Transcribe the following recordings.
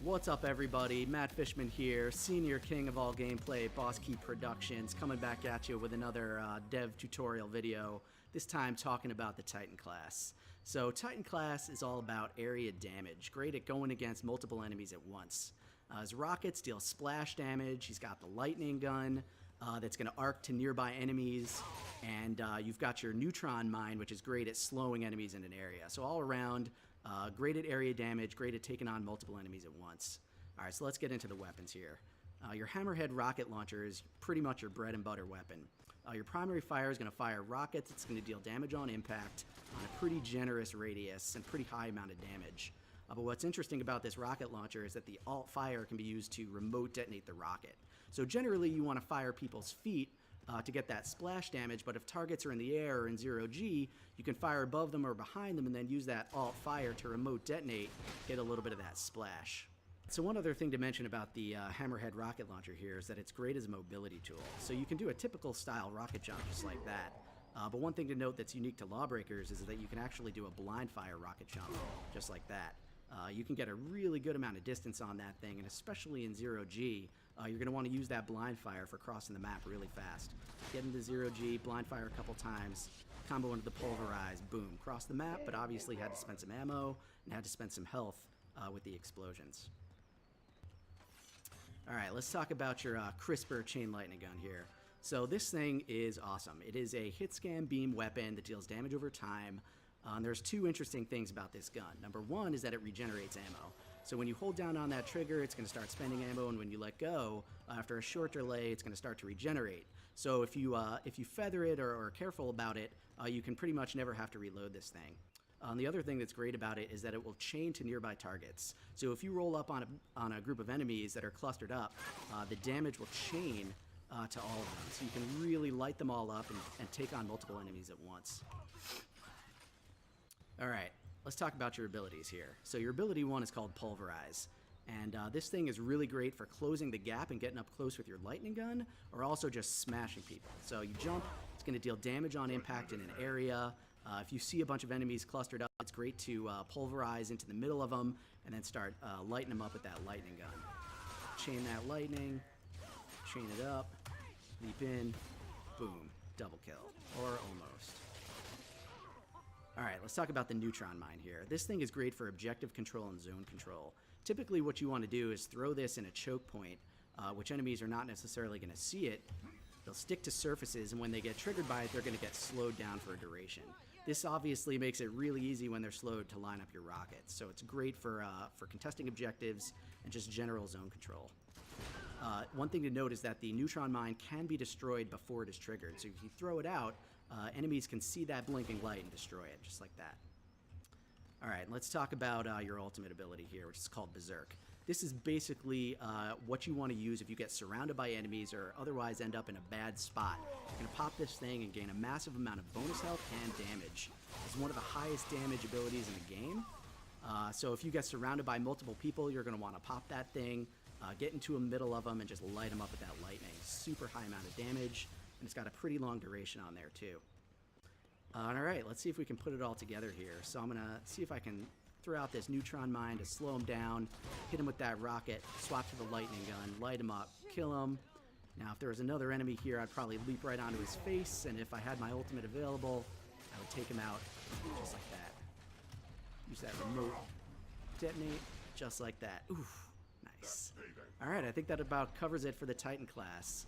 What's up everybody, Matt Fishman here, senior king of all gameplay, Boss Key Productions, coming back at you with another dev tutorial video, this time talking about the Titan class. So Titan class is all about area damage, great at going against multiple enemies at once. His rockets deal splash damage, he's got the lightning gun that's going to arc to nearby enemies, and you've got your neutron mine, which is great at slowing enemies in an area. So all around, great at area damage, great at taking on multiple enemies at once. Alright, so let's get into the weapons here. Your hammerhead rocket launcher is pretty much your bread and butter weapon. Your primary fire is going to fire rockets. It's going to deal damage on impact on a pretty generous radius and pretty high amount of damage. But what's interesting about this rocket launcher is that the alt fire can be used to remote detonate the rocket. So generally you want to fire people's feet to get that splash damage, but if targets are in the air or in 0G, you can fire above them or behind them and then use that alt fire to remote detonate, get a little bit of that splash. So one other thing to mention about the hammerhead rocket launcher here is that it's great as a mobility tool. So you can do a typical style rocket jump just like that. But one thing to note that's unique to Lawbreakers is that you can actually do a blind fire rocket jump just like that. You can get a really good amount of distance on that thing, and especially in 0G, you're going to want to use that blind fire for crossing the map really fast. Get into 0G, blind fire a couple times, combo into the pulverize, boom, cross the map, but obviously had to spend some ammo and had to spend some health with the explosions. Alright, let's talk about your crisper chain lightning gun here. So this thing is awesome. It is a hit scan beam weapon that deals damage over time. And there's two interesting things about this gun. Number one is that it regenerates ammo. So when you hold down on that trigger, it's going to start spending ammo, and when you let go, after a short delay, it's going to start to regenerate. So if you feather it or are careful about it, you can pretty much never have to reload this thing. The other thing that's great about it is that it will chain to nearby targets. So if you roll up on a group of enemies that are clustered up, the damage will chain to all of them. So you can really light them all up and take on multiple enemies at once. Alright, let's talk about your abilities here. So your ability one is called Pulverize. And this thing is really great for closing the gap and getting up close with your lightning gun, or also just smashing people. So you jump, it's going to deal damage on impact in an area. If you see a bunch of enemies clustered up, it's great to pulverize into the middle of them and then start lighting them up with that lightning gun. Chain that lightning, chain it up, leap in, boom, double kill, or almost. Alright, let's talk about the neutron mine here. This thing is great for objective control and zone control. Typically what you want to do is throw this in a choke point, which enemies are not necessarily going to see it. They'll stick to surfaces, and when they get triggered by it, they're going to get slowed down for a duration. This obviously makes it really easy when they're slowed to line up your rockets, so it's great for contesting objectives and just general zone control. One thing to note is that the neutron mine can be destroyed before it is triggered, so if you throw it out, enemies can see that blinking light and destroy it, just like that. Alright, let's talk about your ultimate ability here, which is called Berserk. This is basically what you want to use if you get surrounded by enemies or otherwise end up in a bad spot. You're going to pop this thing and gain a massive amount of bonus health and damage. It's one of the highest damage abilities in the game. So if you get surrounded by multiple people, you're going to want to pop that thing, get into the middle of them, and just light them up with that lightning. Super high amount of damage, and it's got a pretty long duration on there too. Alright, let's see if we can put it all together here. So I'm going to see if I can throw out this neutron mine to slow him down, hit him with that rocket, swap to the lightning gun, light him up, kill him. Now if there was another enemy here, I'd probably leap right onto his face, and if I had my ultimate available, I would take him out just like that. Use that remote detonate, just like that. Oof, nice. Alright, I think that about covers it for the Titan class.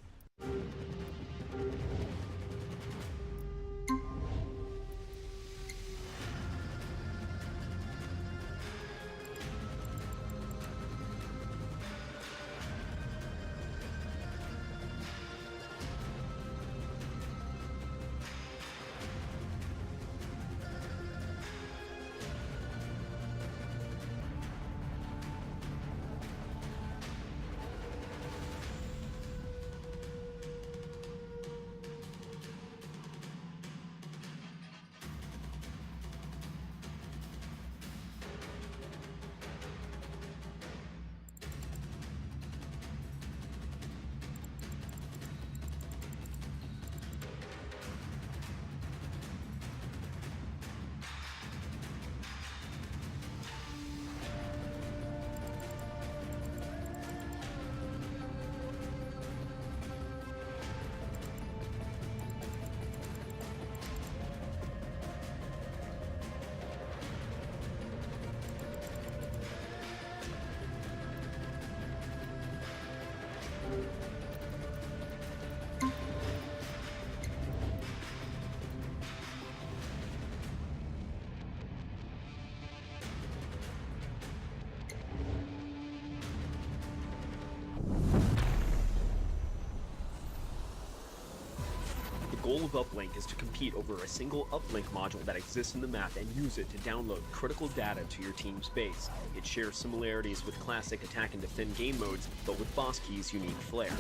goal of uplink is to compete over a single uplink module that exists in the map and use it to download critical data to your team's base. It shares similarities with classic attack and defend game modes, but with boss keys' unique flair.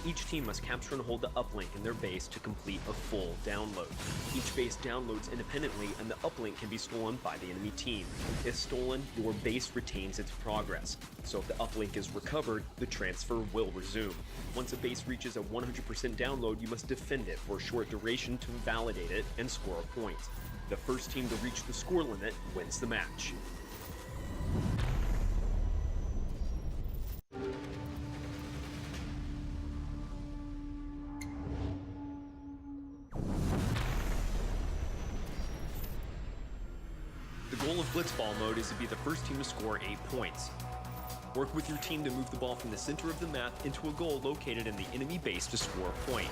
Each team must capture and hold the uplink in their base to complete a full download. Each base downloads independently, and the uplink can be stolen by the enemy team. If stolen, your base retains its progress. So if the uplink is recovered, the transfer will resume. Once a base reaches a 100% download, you must defend it for a short duration to validate it and score a point. The first team to reach the score limit wins the match. The goal of blitzball mode is to be the first team to score 8 points. Work with your team to move the ball from the center of the map into a goal located in the enemy base to score a point.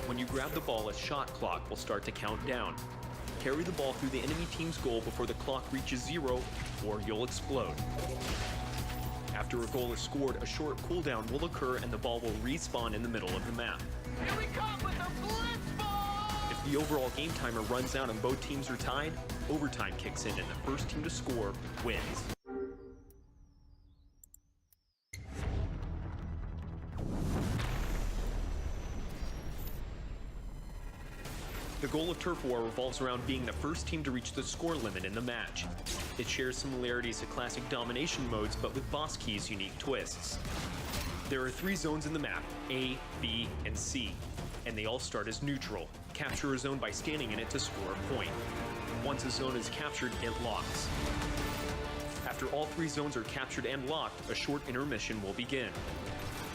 When you grab the ball, a shot clock will start to count down. Carry the ball through the enemy team's goal before the clock reaches 0, or you'll explode. After a goal is scored, a short cooldown will occur and the ball will respawn in the middle of the map. Here we come with the blitzball! If the overall game timer runs out and both teams are tied, overtime kicks in and the first team to score wins. The goal of Turf War revolves around being the first team to reach the score limit in the match. It shares similarities to classic domination modes, but with boss keys' unique twists. There are 3 zones in the map, A, B, and C, and they all start as neutral. Capture a zone by standing in it to score a point. Once a zone is captured, it locks. After all 3 zones are captured and locked, a short intermission will begin.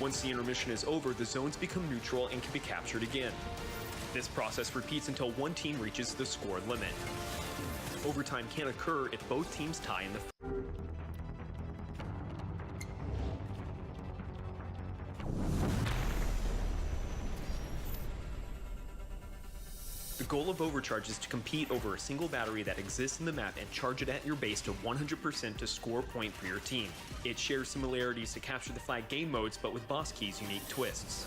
Once the intermission is over, the zones become neutral and can be captured again. This process repeats until one team reaches the score limit. Overtime can occur if both teams tie in the The goal of Overcharge is to compete over a single battery that exists in the map and charge it at your base to 100% to score a point for your team. It shares similarities to Capture the Flag game modes, but with boss keys' unique twists.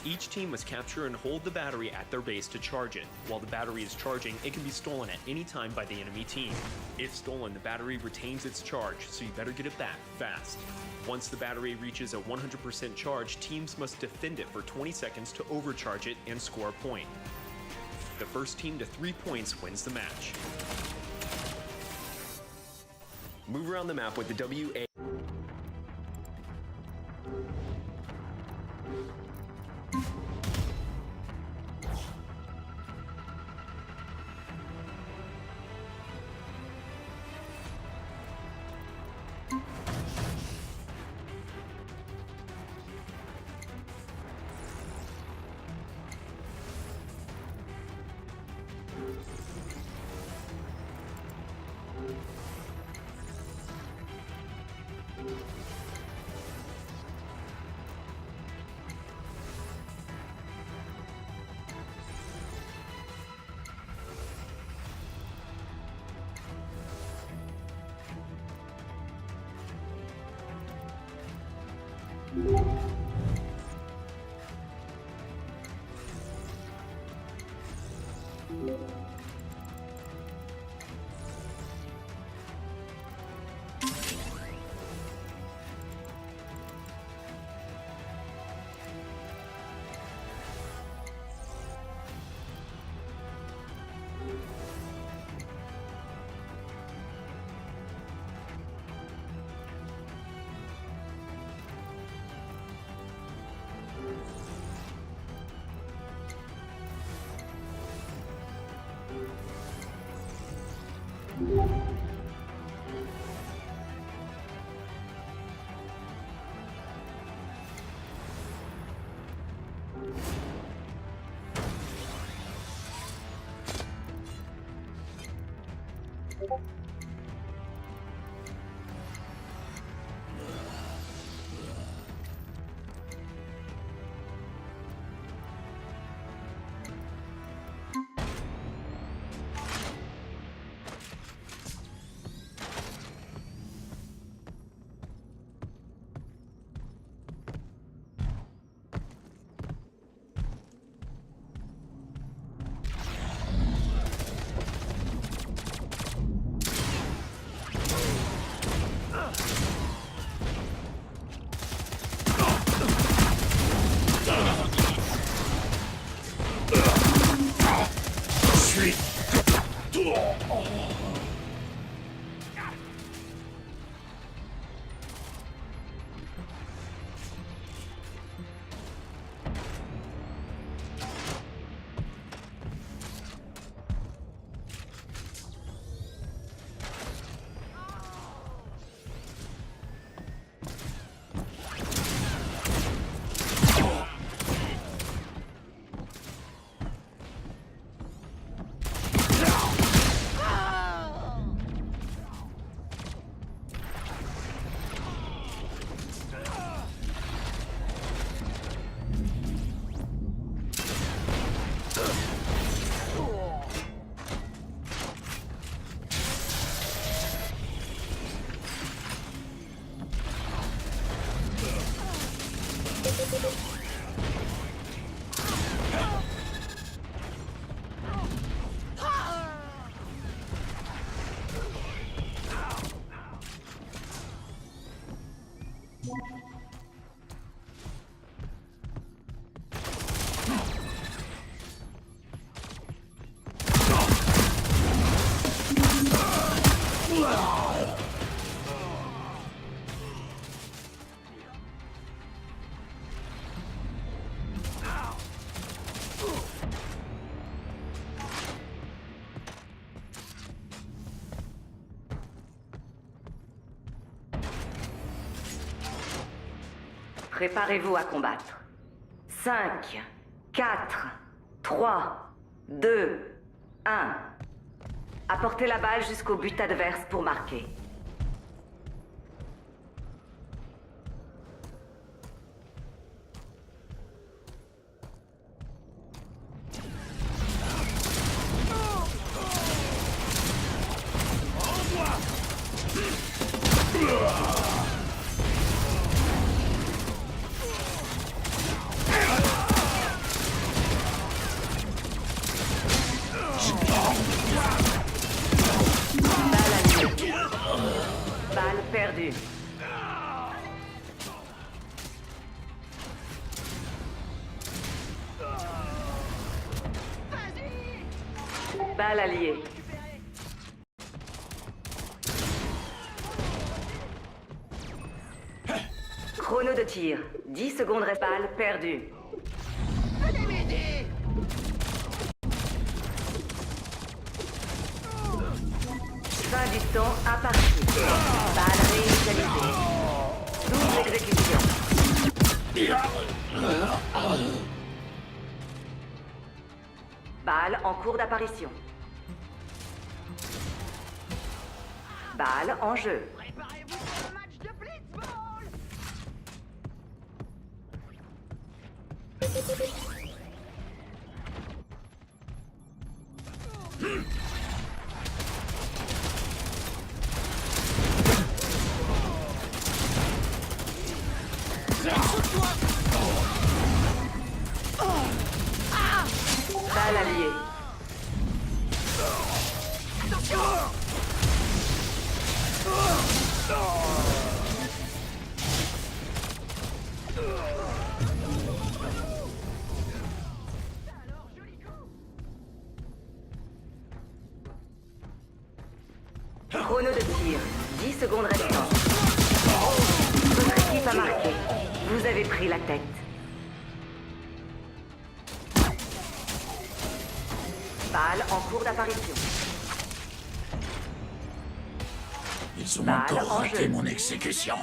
Each team must capture and hold the battery at their base to charge it. While the battery is charging, it can be stolen at any time by the enemy team. If stolen, the battery retains its charge, so you better get it back fast. Once the battery reaches a 100% charge, teams must defend it for 20 seconds to overcharge it and score a point. The first team to 3 points wins the match. Move around the map with the WA. Préparez-vous à combattre. 5, 4, 3, 2, 1. Apportez la balle jusqu'au but adverse pour marquer. Balle perdue. Balle alliée. Chrono de tir. 10 secondes reste. Balle perdue. Venez m'aider. Fin du temps à partie. Balle réinitialisée. 12 exécutions. Balle en cours d'apparition. Balle en jeu. Préparez-vous pour le match de blitzball. Balle alliée. Chrono de tir. 10 secondes restantes. Votre équipe a marqué. Vous avez pris la tête. Balle en cours d'apparition. Ils ont Balle encore en raté jeu. mon exécution.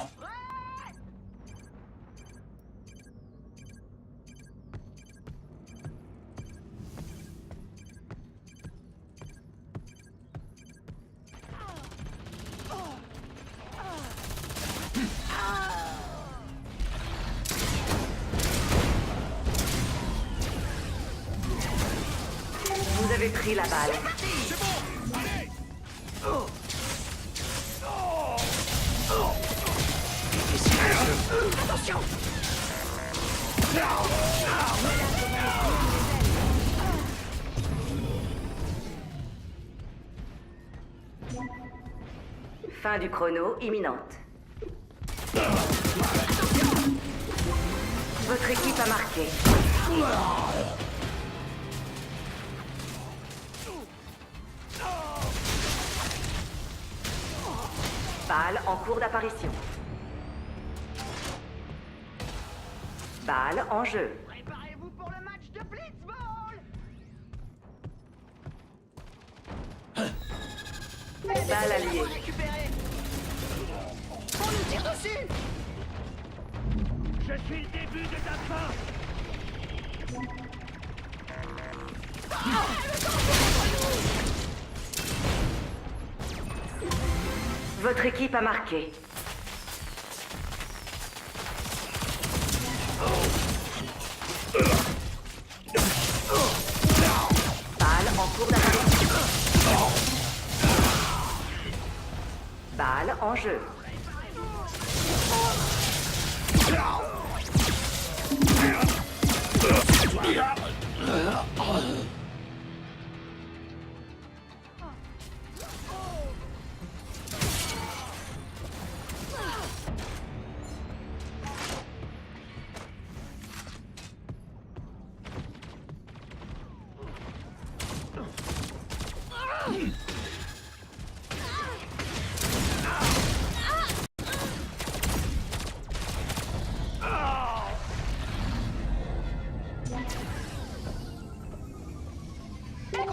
Vous avez pris la balle. Attention. Fin du chrono imminente. Votre équipe a marqué. Balle en cours d'apparition. Balle en jeu. Préparez-vous pour le match de blitzball. Balle alliée. Récupérez. On nous tire dessus. Je suis le début de ta fin. Votre équipe a marqué. Balle en cours d'apparition. Balle en jeu.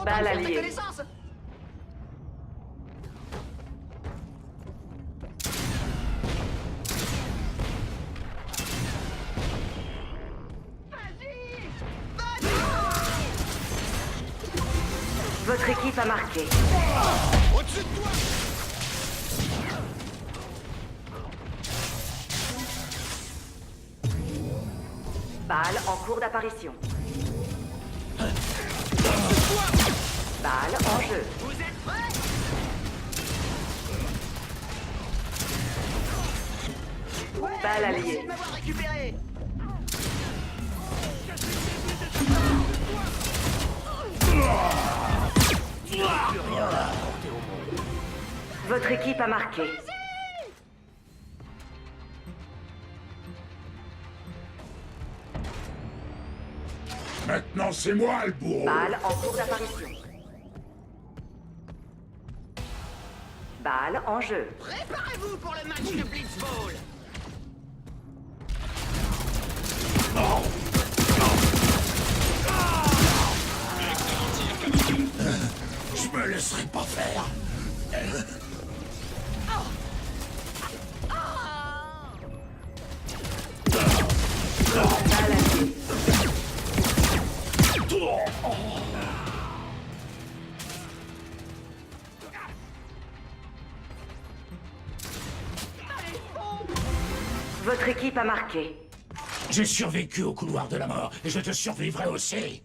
Balle alliée. Votre équipe a marqué. Au-dessus de toi! Balle en cours d'apparition. Balle en jeu. Vous êtes prêts? Balle alliée. Merci de m'avoir récupéré! Votre équipe a marqué. Maintenant, c'est moi le bourreau. Balle en cours d'apparition. Balle en jeu. Préparez-vous pour le match de Blitzball! Je me laisserai pas faire. Balle alliée. Votre équipe a marqué. J'ai survécu au couloir de la mort et je te survivrai aussi.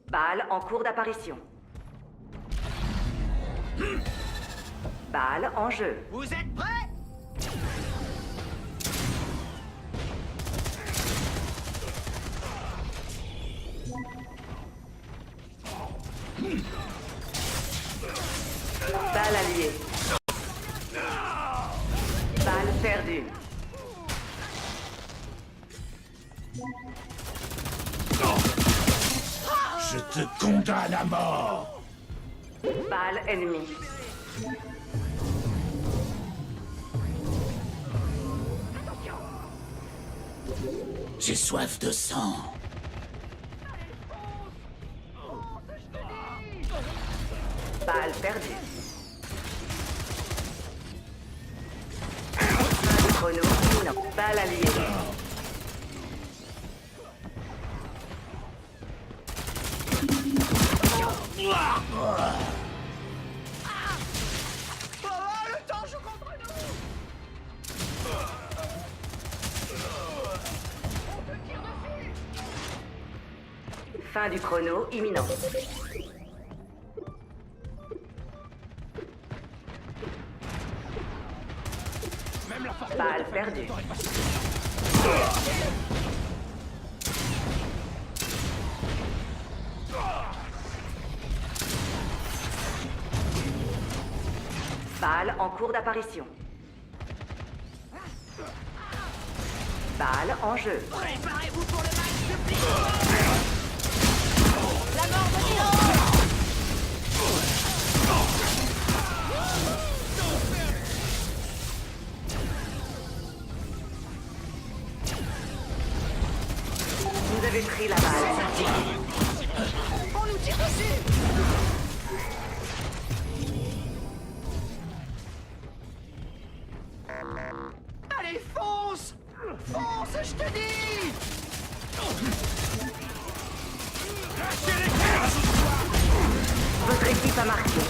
Balle en cours d'apparition. Balle en jeu. Vous êtes prêts? Balle alliée. Balle perdue. Je te condamne à mort. Balle ennemie. J'ai soif de sang. Balle perdue. Chrono imminent. Balle alliée. Oh, le temps joue contre nous! On te tire dessus! Fin du chrono imminent. Balle perdue. Balle en cours d'apparition. Balle en jeu. Préparez-vous pour le match de Blitzball! La mort de Dion! Vous avez pris la balle. On nous tire dessus! Allez, fonce! Fonce, je te dis! Votre équipe a marqué.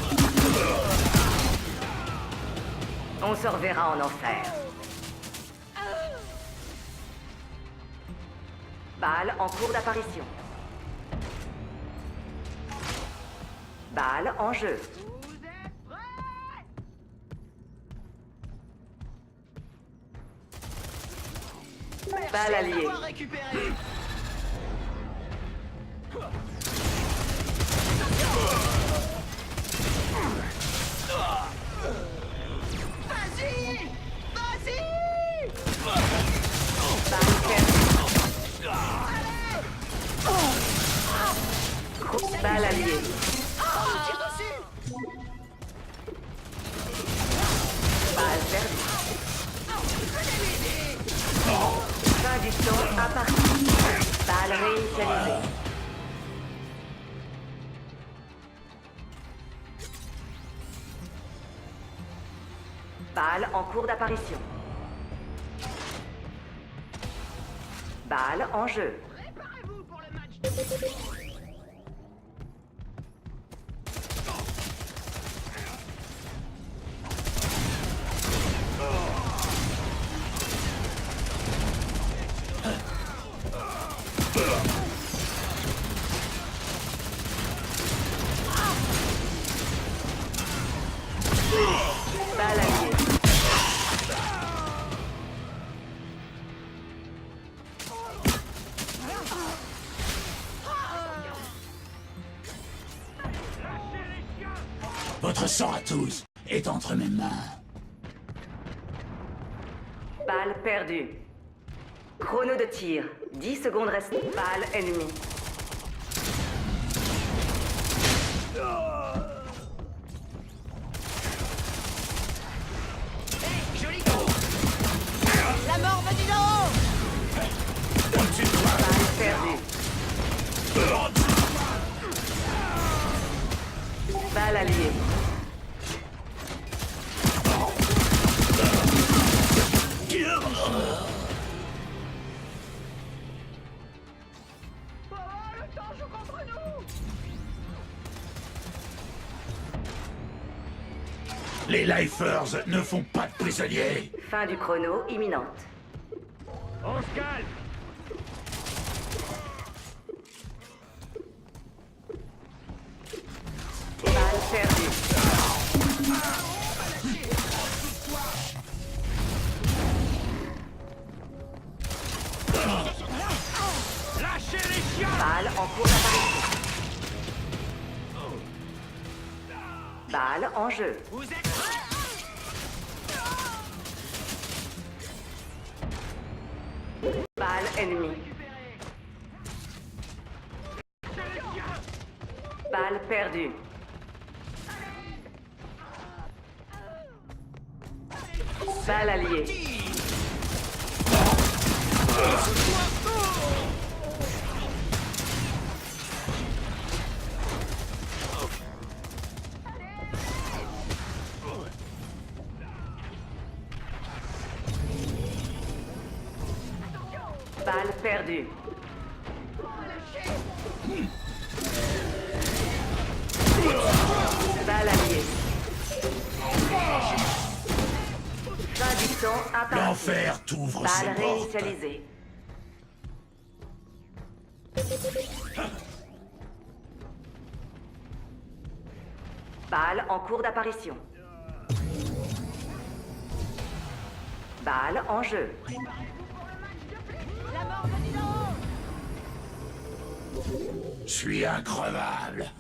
On se reverra en enfer. Balle en cours d'apparition. Balle en jeu. Vous êtes prêts? Balle alliée. D'avoir récupéré! Vas-y! Vas-y! Balle perdue. Balle alliée. On nous tire dessus! Balle perdue. Fin du temps à partie. Balle réinitialisée. Balle en cours d'apparition. Balle en jeu. Préparez-vous pour le Balle alliée. Votre sang à tous est entre mes mains. Balle perdue. Chrono de tir. 10 secondes restent. Balle ennemie. La mort venue d'en haut! Balle perdue. Balle alliée. Le temps joue contre nous! Les lifers ne font pas de prisonniers. Fin du chrono imminente. On se calme. Balle perdue. Lâchez les chiens. Balle en cours d'apparition. Balle en jeu. Vous êtes prêts? Balle ennemie. Balle perdue. Balle alliée. Balle perdue. Balle alliée. Fin du temps imparti. L'enfer t'ouvre ses Balle portes. réinitialisée. Balle en cours d'apparition. Balle en jeu. La mort venue d'en haut! Je suis increvable.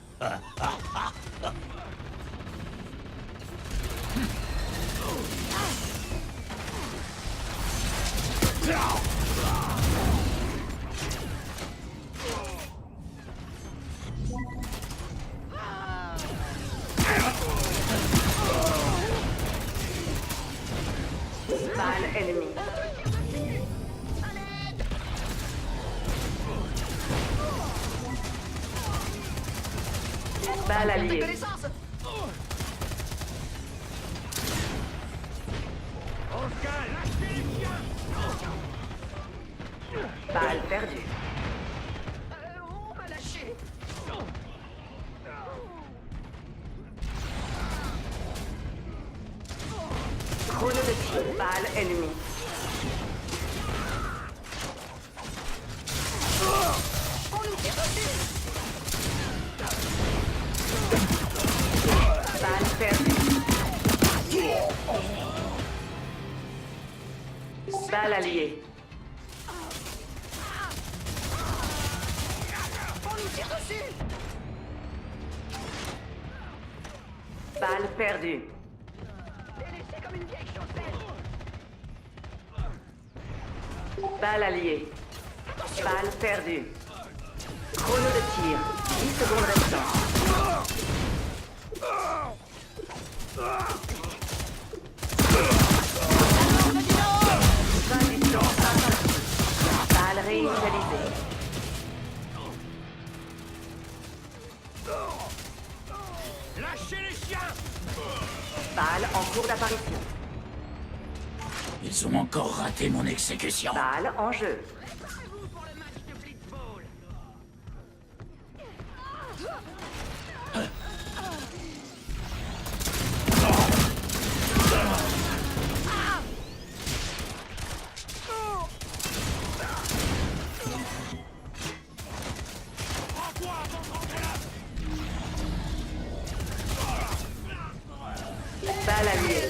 Balle ennemie. Balle alliée. Connaissance! On se calme. Lâchez les chiens. Balle perdue. On m'a lâché! Chrono de tir. Balle ennemie. On nous tire dessus! Balle perdue. Balle alliée. On nous tire dessus! Balle perdue. Délaissé comme une vieille chaussette! Balle alliée. Balle perdue. Chrono de tir. 10 secondes restantes. Fin du temps imparti. Balle réinitialisée. Lâchez les chiens. Balle en cours d'apparition. Ils ont encore raté mon exécution. Balle en jeu. Préparez-vous pour le match de blitzball! Balle alliée.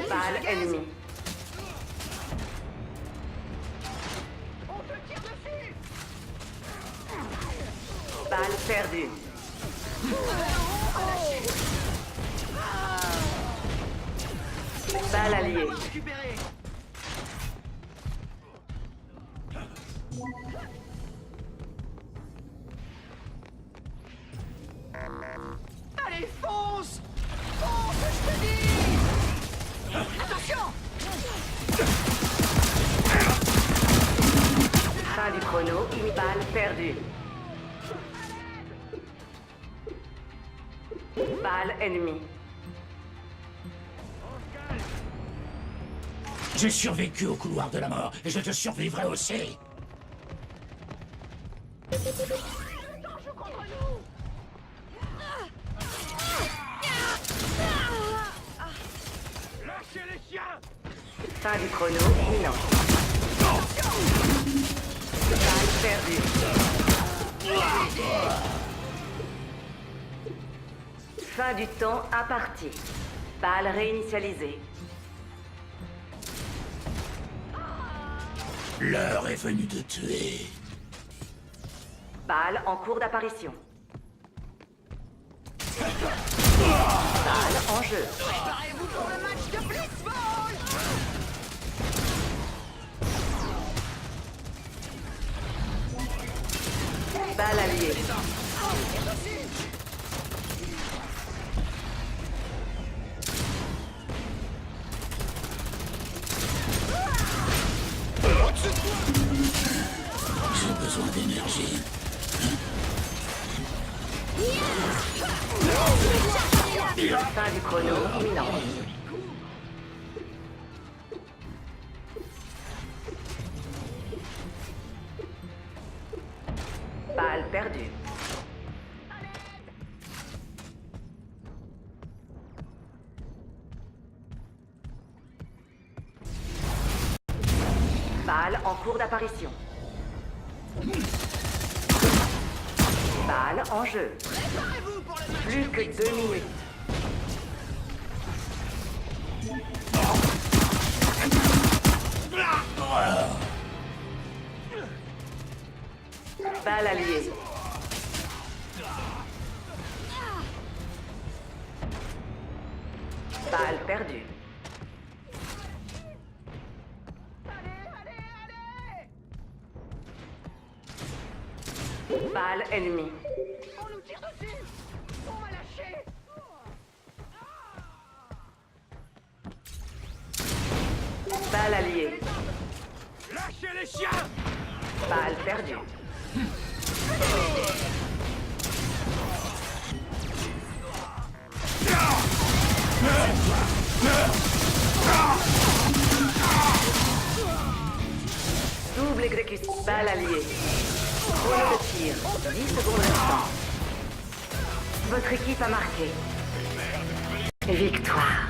Balle ennemie. Balle perdue. Balle alliée. Allez, fonce! Fonce, je te dis! Attention! Fin du chrono, une balle perdue. Balle ennemie. J'ai survécu au couloir de la mort et je te survivrai aussi. Lâchez les chiens! Fin du chrono, imminent. Balle perdue. Fin du temps imparti. Balle réinitialisée. L'heure est venue de tuer. Balle en cours d'apparition. Balle en jeu. Préparez-vous pour le match de blitzball! Balle alliée. J'ai besoin d'énergie. Fin du chrono, imminent. Balle perdue. Balle en cours d'apparition. Balle en jeu. Préparez-vous pour le match Plus de que 2 minutes. Balle alliée. Balle perdue. Balle ennemie. On nous tire dessus! On m'a lâché! Balle alliée. Lâchez les chiens! Balle perdue. Double exécution. Balle alliée. Chrono de tir. 10 secondes restantes. Votre équipe a marqué. Victoire.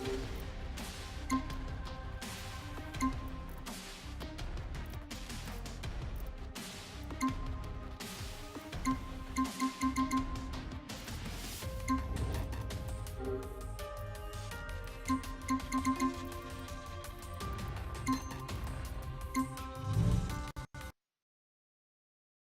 you